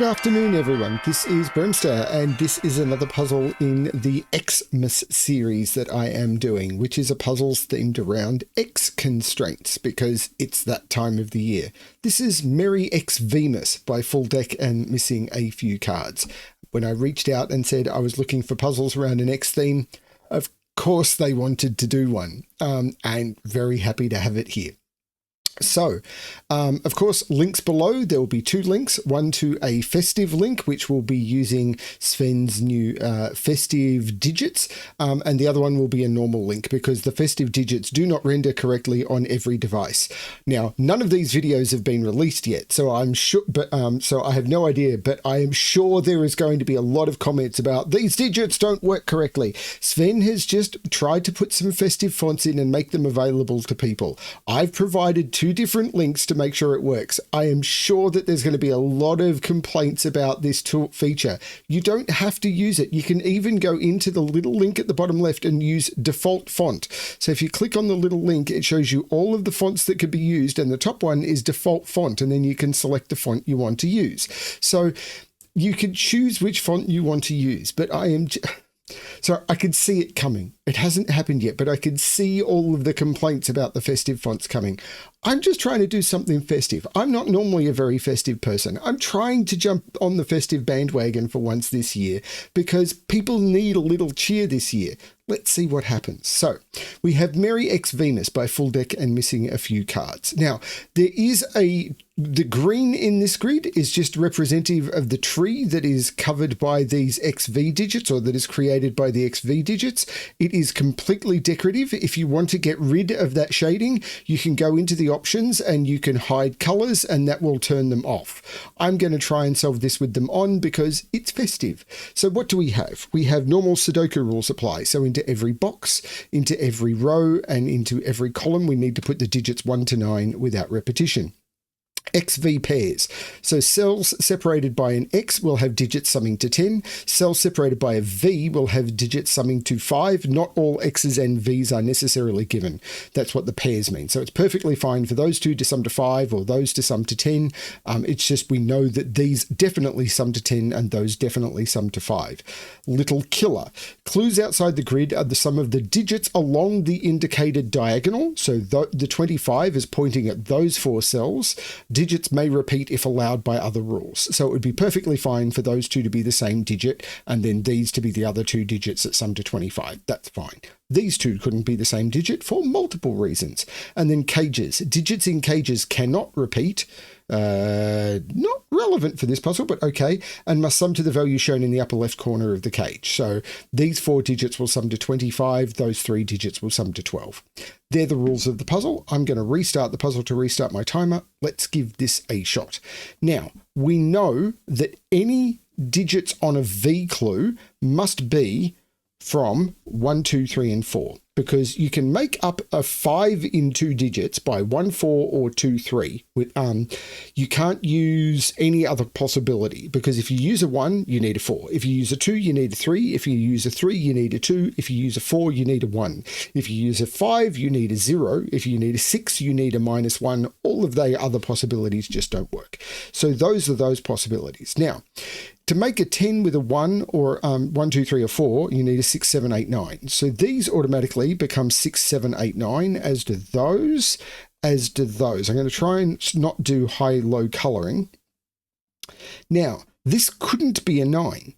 Good afternoon, everyone. This is BremSter, and this is another puzzle in the XVMas series that I am doing, which is a puzzles themed around X constraints, because it's that time of the year. This is Merry XVMas by FullDeck and missing a few cards. When I reached out and said I was looking for puzzles around an X theme, of course they wanted to do one, and very happy to have it here. So, of course, links below, there will be two links, one to a festive link, which will be using Sven's new festive digits, and the other one will be a normal link because the festive digits do not render correctly on every device. Now, none of these videos have been released yet, so I'm sure, so I have no idea, but I am sure there is going to be a lot of comments about these digits don't work correctly. Sven has just tried to put some festive fonts in and make them available to people. I've provided two different links to make sure it works. I am sure that there's going to be a lot of complaints about this tool feature. You don't have to use it. You can even go into the little link at the bottom left and use default font. So if you click on the little link, it shows you all of the fonts that could be used, and the top one is default font, and then you can select the font you want to use. So you can choose which font you want to use, but so I could see it coming. It hasn't happened yet, but I could see all of the complaints about the festive fonts coming. I'm just trying to do something festive. I'm not normally a very festive person. I'm trying to jump on the festive bandwagon for once this year because people need a little cheer this year. Let's see what happens. So we have Merry XVMas by FullDeck and missing a few cards. Now, there is the green in this grid is just representative of the tree that is covered by these XV digits, or that is created by the XV digits. It is completely decorative. If you want to get rid of that shading, you can go into the options and you can hide colors and that will turn them off. I'm going to try and solve this with them on because it's festive. So what do we have? We have normal Sudoku rules apply. So into every box, into every row, and into every column, we need to put the digits 1 to 9 without repetition. XV pairs. So cells separated by an X will have digits summing to 10. Cells separated by a V will have digits summing to 5. Not all X's and V's are necessarily given. That's what the pairs mean. So it's perfectly fine for those two to sum to 5 or those to sum to 10. It's just we know that these definitely sum to 10 and those definitely sum to 5. Little killer. Clues outside the grid are the sum of the digits along the indicated diagonal. So the 25 is pointing at those 4 cells. Digits may repeat if allowed by other rules. So it would be perfectly fine for those two to be the same digit and then these to be the other 2 digits that sum to 25. That's fine. These two couldn't be the same digit for multiple reasons. And then cages. Digits in cages cannot repeat. Not relevant for this puzzle, but okay, and must sum to the value shown in the upper left corner of the cage. So these 4 digits will sum to 25, those 3 digits will sum to 12. They're the rules of the puzzle. I'm going to restart the puzzle to restart my timer. Let's give this a shot. Now, we know that any digits on a V clue must be from 1, 2, 3, and 4, because you can make up a 5 in 2 digits by 1, 4 or 2, 3. You can't use any other possibility, because if you use a 1, you need a 4. If you use a 2, you need a 3. If you use a 3, you need a 2. If you use a 4, you need a 1. If you use a 5, you need a 0. If you need a 6, you need a -1. All of the other possibilities just don't work. So those are those possibilities. Now, to make a 10 with a 1 or 1, 2, 3, or 4, you need a 6, 7, 8, 9. So these automatically become 6, 7, 8, 9, as do those, as do those. I'm going to try and not do high-low coloring. Now, this couldn't be a 9.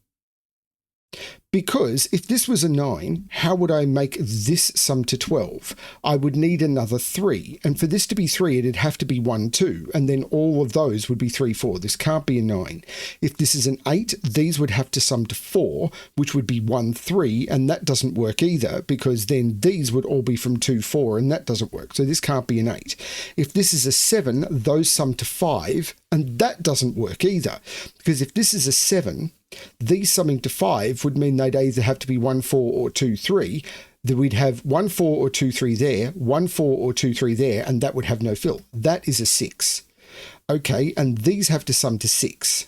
Because if this was a 9, how would I make this sum to 12? I would need another 3. And for this to be 3, it'd have to be 1, 2. And then all of those would be 3, 4. This can't be a 9. If this is an 8, these would have to sum to 4, which would be 1, 3. And that doesn't work either, because then these would all be from 2, 4. And that doesn't work. So this can't be an 8. If this is a 7, those sum to 5. And that doesn't work either. Because if this is a 7, these summing to 5 would mean they'd either have to be 1, 4 or 2, 3. That we'd have 1, 4 or 2, 3 there, 1, 4 or 2, 3 there, and that would have no fill. That is a 6. Okay, and these have to sum to 6.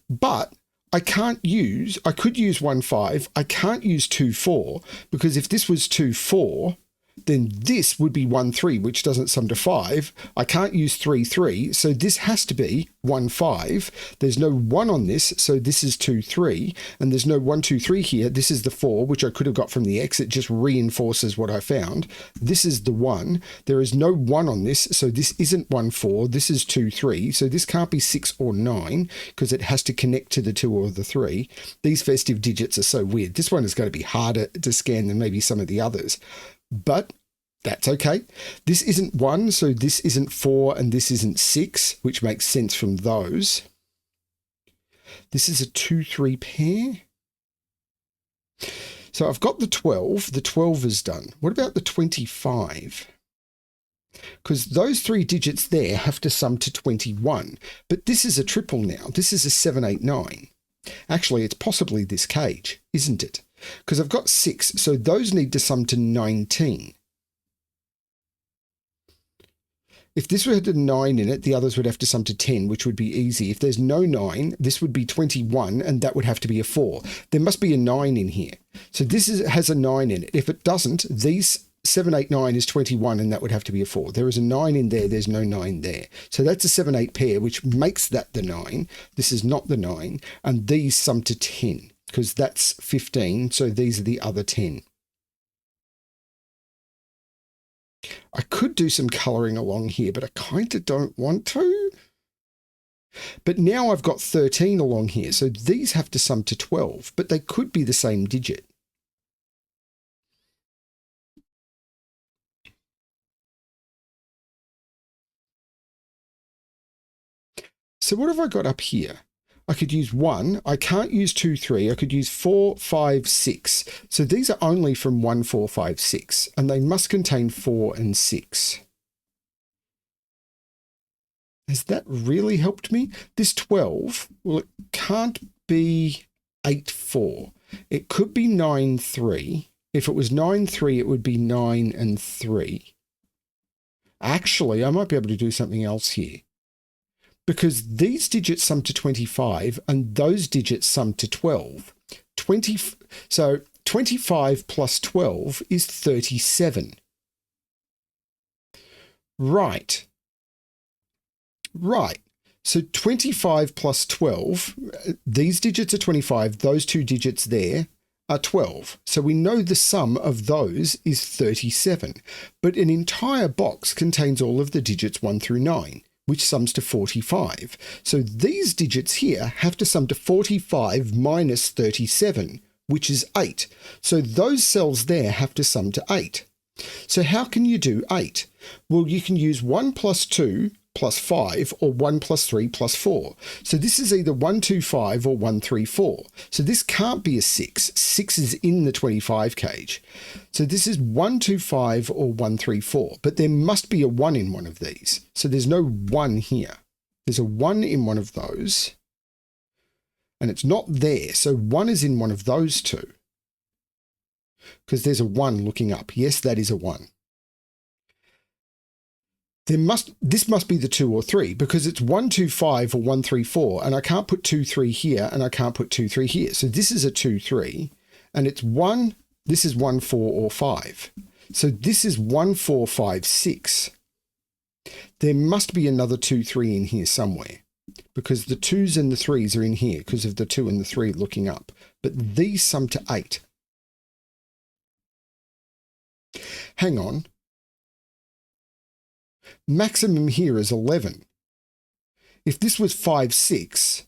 But I could use 1, 5. I can't use 2, 4, because if this was 2, 4, then this would be 1, 3, which doesn't sum to 5. I can't use 3, 3, so this has to be 1, 5. There's no 1 on this, so this is 2, 3. And there's no 1, 2, 3 here. This is the 4, which I could have got from the X. It just reinforces what I found. This is the 1. There is no 1 on this, so this isn't 1, 4. This is 2, 3. So this can't be 6 or 9 because it has to connect to the 2 or the 3. These festive digits are so weird. This one is going to be harder to scan than maybe some of the others. But that's okay. This isn't 1, so this isn't 4, and this isn't 6, which makes sense from those. This is a 2, 3 pair. So I've got the 12. The 12 is done. What about the 25? Because those 3 digits there have to sum to 21. But this is a triple now. This is a 7, 8, 9. Actually, it's possibly this cage, isn't it? Because I've got 6, so those need to sum to 19. If this had a 9 in it, the others would have to sum to 10, which would be easy. If there's no 9, this would be 21, and that would have to be a 4. There must be a 9 in here. So this has a 9 in it. If it doesn't, these 7, 8, 9 is 21, and that would have to be a 4. There is a 9 in there. There's no 9 there. So that's a 7, 8 pair, which makes that the 9. This is not the 9, and these sum to 10. Because that's 15, so these are the other 10. I could do some colouring along here, but I kind of don't want to. But now I've got 13 along here, so these have to sum to 12, but they could be the same digit. So what have I got up here? I could use 1. I can't use 2, 3. I could use 4, 5, 6. So these are only from 1, 4, 5, 6, and they must contain 4 and 6. Has that really helped me? This 12, well, it can't be 8, 4. It could be 9, 3. If it was 9, 3, it would be 9 and 3. Actually, I might be able to do something else here. Because these digits sum to 25 and those digits sum to 12. So 25 plus 12 is 37. Right. So 25 plus 12, these digits are 25, those 2 digits there are 12. So we know the sum of those is 37. But an entire box contains all of the digits 1 through 9. Which sums to 45. So these digits here have to sum to 45 minus 37, which is 8. So those cells there have to sum to 8. So how can you do 8? Well, you can use 1 plus 2 plus 5 or 1 plus 3 plus 4. So this is either 1, 2, 5 or 1, 3, 4. So this can't be a 6. 6 is in the 25 cage. So this is 1, 2, 5 or 1, 3, 4. But there must be a 1 in one of these. So there's no 1 here. There's a 1 in one of those. And it's not there. So 1 is in one of those two. Because there's a 1 looking up. Yes, that is a 1. This must be the 2 or 3 because it's 1, 2, 5 or 1, 3, 4, and I can't put 2, 3 here and I can't put 2, 3 here. So this is a 2, 3 and it's 1, this is 1, 4 or 5. So this is 1, 4, 5, 6. There must be another 2, 3 in here somewhere because the 2s and the 3s are in here because of the 2 and the 3 looking up. But these sum to 8. Hang on. Maximum here is 11. If this was 5, 6,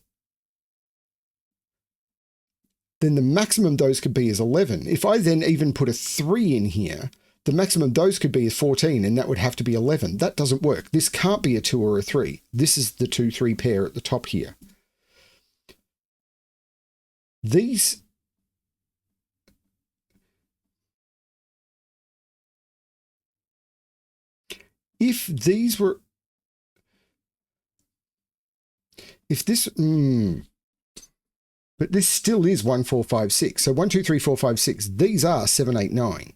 then the maximum those could be is 11. If I then even put a 3 in here, the maximum those could be is 14, and that would have to be 11. That doesn't work. This can't be a 2 or a 3. This is the 2, 3 pair at the top here. These... If these were... If this... But this still is 1, 4, 5, 6. So 1, 2, 3, 4, 5, 6. These are 7, 8, 9.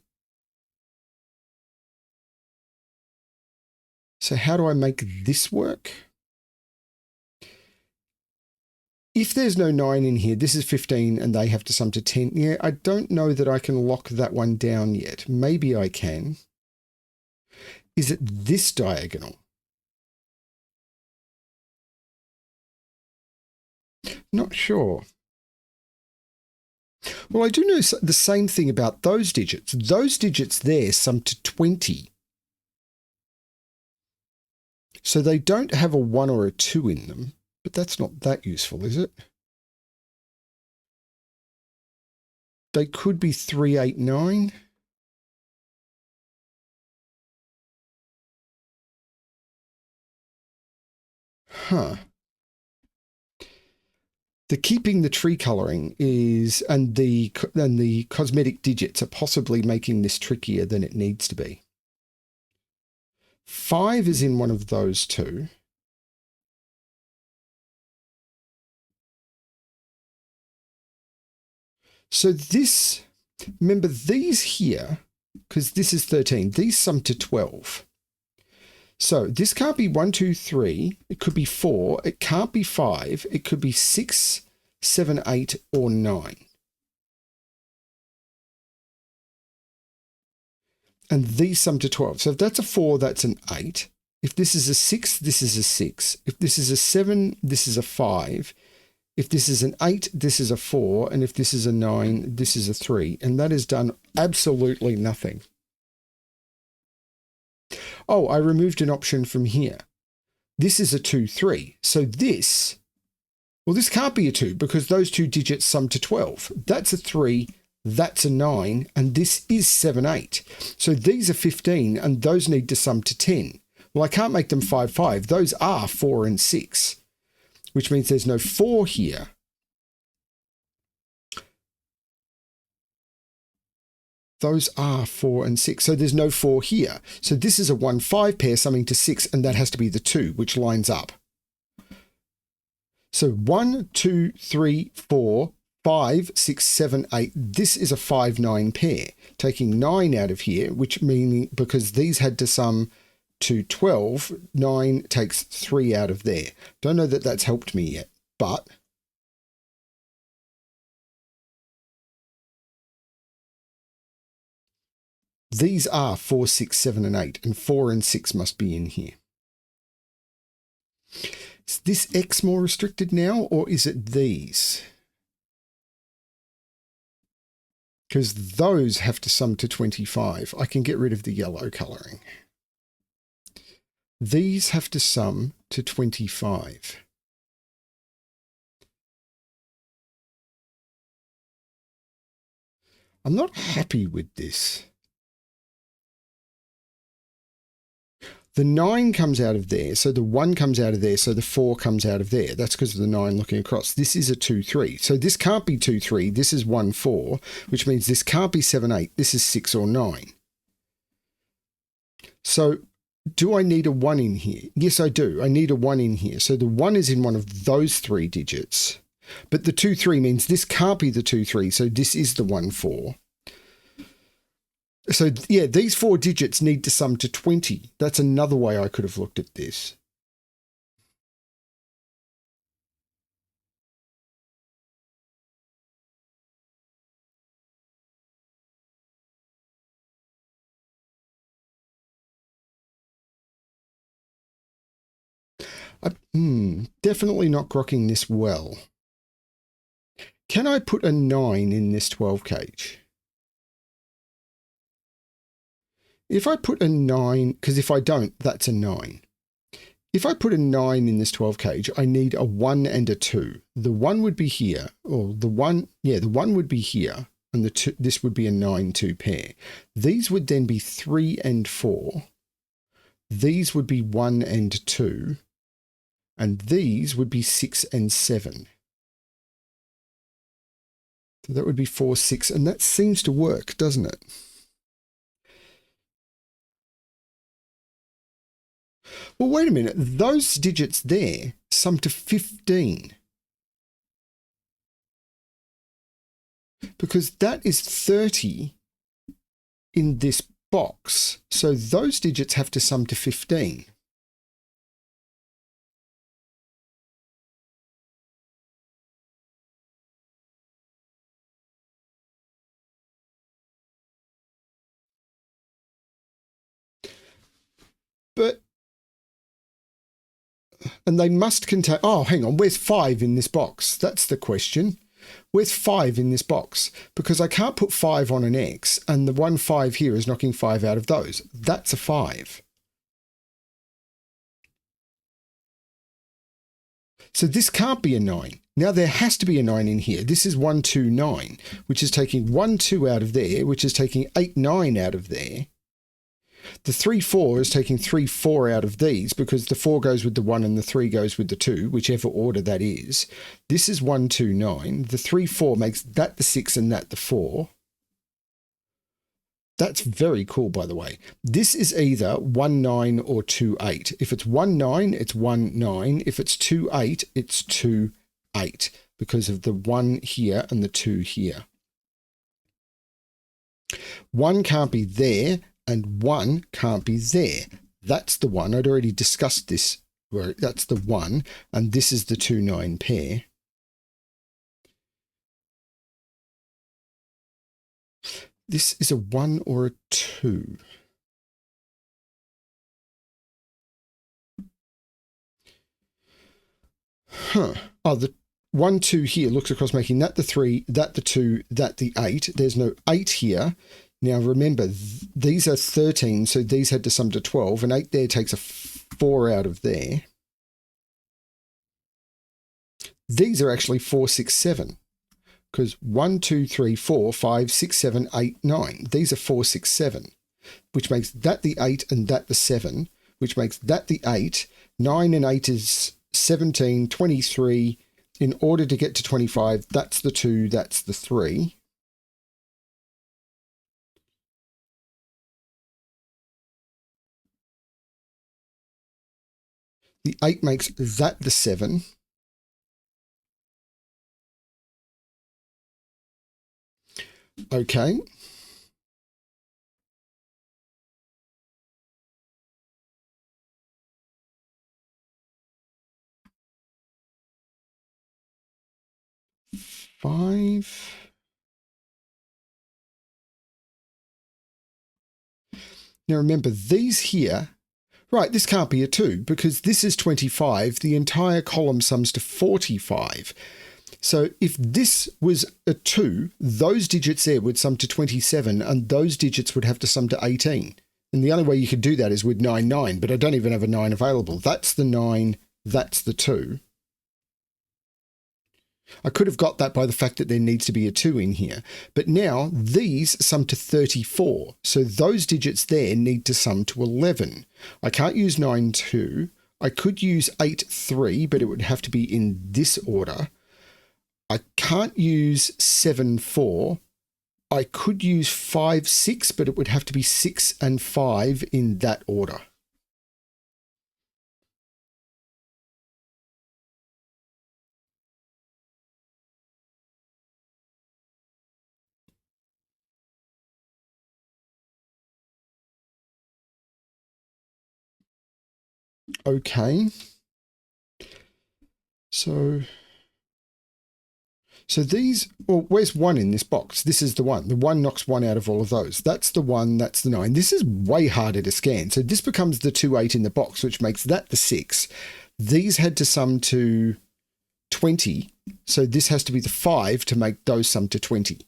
So how do I make this work? If there's no 9 in here, this is 15 and they have to sum to 10. Yeah, I don't know that I can lock that one down yet. Maybe I can. Is it this diagonal? Not sure. Well, I do know the same thing about those digits. Those digits there sum to 20. So they don't have a 1 or a 2 in them, but that's not that useful, is it? They could be 3, 8, 9. Huh. The keeping the tree coloring is, and the cosmetic digits are possibly making this trickier than it needs to be. 5 is in one of those two. So this, remember these here, because this is 13, these sum to 12. So this can't be 1, 2, 3. It could be 4. It can't be 5. It could be 6, 7, 8, or 9. And these sum to 12. So if that's a 4, that's an 8. If this is a 6, this is a 6. If this is a 7, this is a 5. If this is an 8, this is a 4. And if this is a 9, this is a 3. And that has done absolutely nothing. Oh, I removed an option from here. This is a 2, 3. So this, well, this can't be a 2 because those two digits sum to 12. That's a 3, that's a 9, and this is 7, 8. So these are 15, and those need to sum to 10. Well, I can't make them 5, 5. Those are 4 and 6, which means there's no 4 here. Those are 4 and 6. So there's no 4 here. So this is a 1, 5 pair summing to 6, and that has to be the 2, which lines up. So 1, 2, 3, 4, 5, 6, 7, 8. This is a 5, 9 pair. Taking 9 out of here, which meaning because these had to sum to 12, 9 takes 3 out of there. Don't know that that's helped me yet, but these are 4, 6, 7, and 8, and 4 and 6 must be in here. Is this X more restricted now, or is it these? Because those have to sum to 25. I can get rid of the yellow colouring. These have to sum to 25. I'm not happy with this. The 9 comes out of there, so the 1 comes out of there, so the 4 comes out of there. That's because of the 9 looking across. This is a 2, 3. So this can't be 2, 3. This is 1, 4, which means this can't be 7, 8. This is 6 or 9. So do I need a 1 in here? Yes, I do. I need a 1 in here. So the 1 is in one of those 3 digits. But the 2, 3 means this can't be the 2, 3. So this is the 1, 4. So, yeah, these 4 digits need to sum to 20. That's another way I could have looked at this. Definitely not grokking this well. Can I put a 9 in this 12 cage? If I put a 9, because if I don't, that's a 9. If I put a 9 in this 12 cage, I need a 1 and a 2. The 1 would be here, or the 1 would be here, and the 2, this would be a 9, 2 pair. These would then be 3 and 4. These would be 1 and 2. And these would be 6 and 7. So that would be 4, 6, and that seems to work, doesn't it? Well, wait a minute. Those digits there sum to 15. Because that is 30 in this box. So those digits have to sum to 15. But, and they must contain, oh, hang on, where's 5 in this box? That's the question. Where's 5 in this box? Because I can't put 5 on an X, and the 1 5 here is knocking 5 out of those. That's a 5. So this can't be a 9. Now there has to be a 9 in here. This is 1 2 9, which is taking 1 2 out of there, which is taking 8 9 out of there. The 3 4 is taking 3 4 out of these because the 4 goes with the 1 and the 3 goes with the 2, whichever order that is. This is 1 2 9. The 3 4 makes that the 6 and that the 4. That's very cool, by the way. This is either 1 9 or 2 8. If it's 1 9, it's 1 9. If it's 2 8, it's 2 8 because of the 1 here and the 2 here. 1 can't be there and 1 can't be there. That's the one. I'd already discussed this. That's the 1 and this is the 2 9 pair. This is a 1 or a 2. Huh. Oh, the 1 2 here looks across, making that the 3, that the 2, that the 8. There's no 8 here. Now remember, these are 13, so these had to sum to 12, and 8 there takes a 4 out of there. These are actually 4 6 7. Because 1, 2, 3, 4, 5, 6, 7, 8, 9. These are 4, 6, 7, which makes that the 8 and that the 7, which makes that the 8. 9 and 8 is 17, 23. In order to get to 25, that's the 2, that's the 3. The 8 makes that the 7. Okay. Five. Now remember, these here, right, this can't be a 2 because this is 25. The entire column sums to 45. So if this was a 2, those digits there would sum to 27 and those digits would have to sum to 18. And the only way you could do that is with 9, 9, but I don't even have a 9 available. That's the 9, that's the 2. I could have got that by the fact that there needs to be a 2 in here. But now these sum to 34. So those digits there need to sum to 11. I can't use 9, 2. I could use 8, 3, but it would have to be in this order. I can't use 7, 4. I could use 5, 6, but it would have to be 6 and 5 in that order. Okay. So these, well, where's 1 in this box? This is the 1. The 1 knocks 1 out of all of those. That's the 1, that's the 9. This is way harder to scan. So this becomes the 2 8 in the box, which makes that the 6. These had to sum to 20. So this has to be the 5 to make those sum to 20.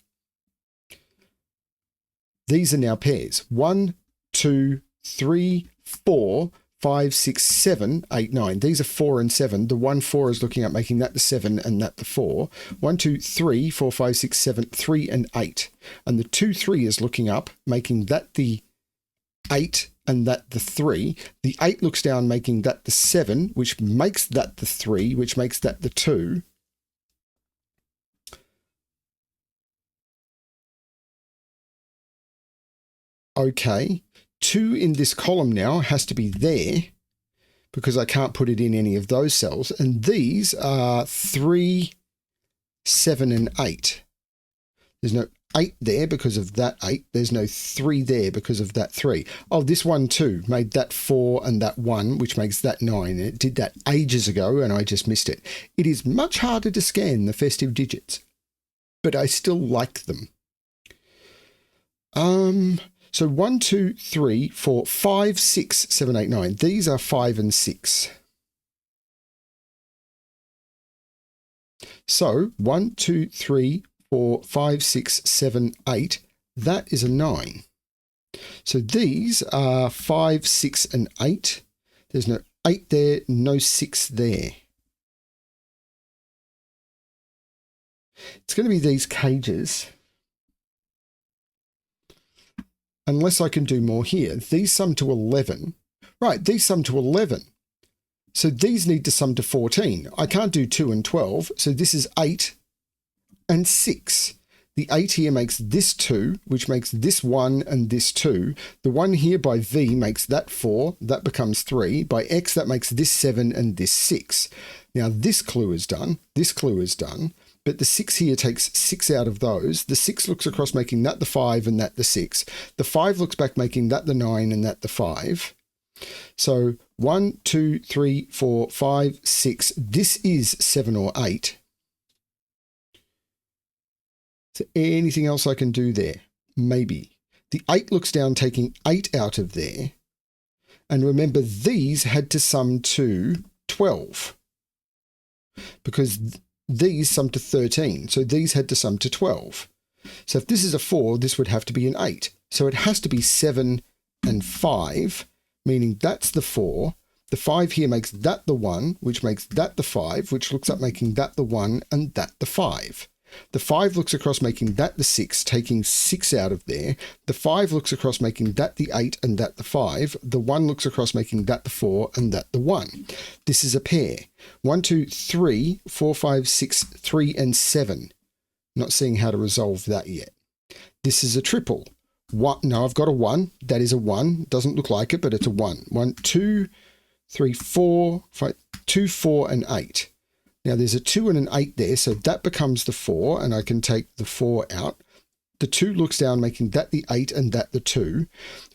These are now pairs. 1, 2, 3, 4, 5, 6, 7, 8, 9. These are 4 and 7. The 1, 4 is looking at making that the 7 and that the 4. 1, 2, 3, 4, 5, 6, 7, 3 and 8. And the 2, 3 is looking up, making that the 8 and that the 3. The 8 looks down, making that the 7, which makes that the 3, which makes that the 2. Okay. 2 in this column now has to be there because I can't put it in any of those cells. And these are 3, 7, and 8. There's no 8 there because of that 8. There's no 3 there because of that 3. Oh, this one too made that 4 and that 1, which makes that 9. It did that ages ago and I just missed it. It is much harder to scan the festive digits, but I still like them. So 1, 2, 3, 4, 5, 6, 7, 8, 9. These are 5 and 6. So 1, 2, 3, 4, 5, 6, 7, 8. That is a 9. So these are 5, 6, and 8. There's no 8 there, no 6 there. It's going to be these cages. Unless I can do more here. These sum to 11. Right, these sum to 11. So these need to sum to 14. I can't do 2 and 12, so this is 8 and 6. The 8 here makes this 2, which makes this 1 and this 2. The 1 here by V makes that 4. That becomes 3. By X, that makes this 7 and this 6. Now, this clue is done. This clue is done. But the 6 here takes 6 out of those. The 6 looks across, making that the 5 and that the 6. The 5 looks back, making that the 9 and that the 5. So 1, 2, 3, 4, 5, 6. This is 7 or 8. Is there anything else I can do there? Maybe. The 8 looks down, taking 8 out of there. And remember, these had to sum to 12. Because these sum to 13. So these had to sum to 12. So if this is a 4, this would have to be an 8. So it has to be 7 and 5, meaning that's the 4. The 5 here makes that the 1, which makes that the 5, which looks up making that the 1 and that the 5. The 5 looks across, making that the 6, taking 6 out of there. The 5 looks across, making that the 8 and that the 5. The 1 looks across, making that the 4 and that the 1. This is a pair. 1, 2, 3, 4, 5, 6, 3, and 7. Not seeing how to resolve that yet. This is a triple. No, I've got a 1. That is a 1. Doesn't look like it, but it's a 1. 1, 2, 3, 4, 5, 2, 4, and 8. Now there's a 2 and an 8 there, so that becomes the 4, and I can take the 4 out. The 2 looks down, making that the 8 and that the 2.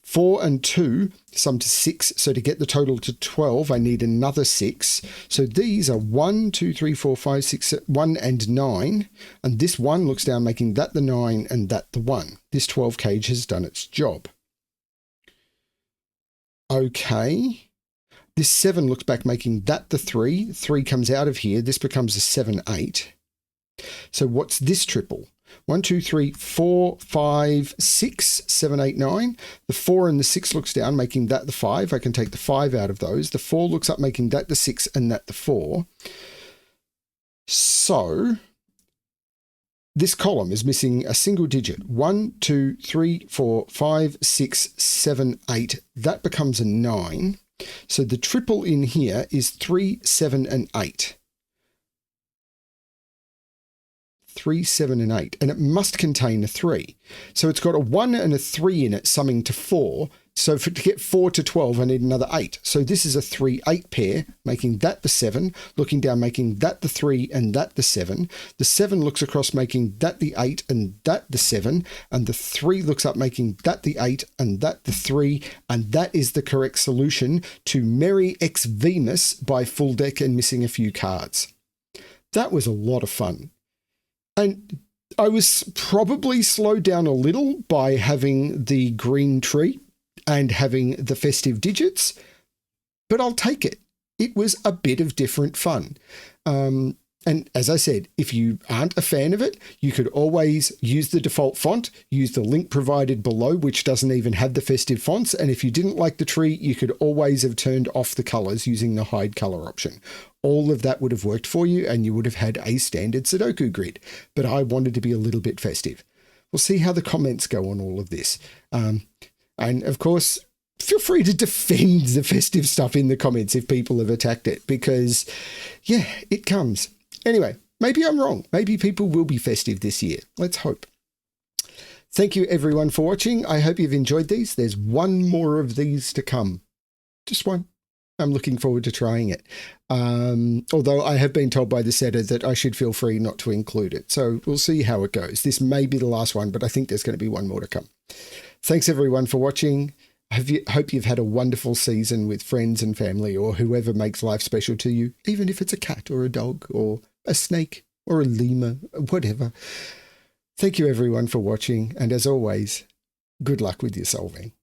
4 and 2 sum to 6, so to get the total to 12, I need another 6. So these are 1, 2, 3, 4, 5, 6, 1 and 9, and this 1 looks down, making that the 9 and that the 1. This 12 cage has done its job. Okay. This 7 looks back, making that the 3. 3 comes out of here. This becomes a 7, 8. So what's this triple? 1, 2, 3, 4, 5, 6, 7, 8, 9. The 4 and the 6 looks down, making that the 5. I can take the 5 out of those. The 4 looks up, making that the 6 and that the 4. So this column is missing a single digit. 1, 2, 3, 4, 5, 6, 7, 8. That becomes a 9. So the triple in here is 3, 7, and 8. 3, 7, and 8. And it must contain a 3. So it's got a 1 and a 3 in it, summing to 4. So to get 4 to 12, I need another 8. So this is a 3, 8 pair, making that the 7. Looking down, making that the 3 and that the 7. The 7 looks across, making that the 8 and that the 7. And the 3 looks up, making that the 8 and that the 3. And that is the correct solution to Merry XVMas by FullDeck and missing a few cards. That was a lot of fun. And I was probably slowed down a little by having the green tree and having the festive digits, but I'll take it. It was a bit of different fun. And as I said, if you aren't a fan of it, you could always use the default font, use the link provided below, which doesn't even have the festive fonts. And if you didn't like the tree, you could always have turned off the colors using the hide color option. All of that would have worked for you and you would have had a standard Sudoku grid. But I wanted to be a little bit festive. We'll see how the comments go on all of this. And of course, feel free to defend the festive stuff in the comments if people have attacked it, because yeah, it comes. Anyway, maybe I'm wrong. Maybe people will be festive this year. Let's hope. Thank you everyone for watching. I hope you've enjoyed these. There's one more of these to come. Just one. I'm looking forward to trying it. Although I have been told by the setter that I should feel free not to include it. So we'll see how it goes. This may be the last one, but I think there's going to be one more to come. Thanks everyone for watching. Hope you've had a wonderful season with friends and family or whoever makes life special to you, even if it's a cat or a dog or a snake or a lemur, whatever. Thank you everyone for watching. And as always, Good luck with your solving.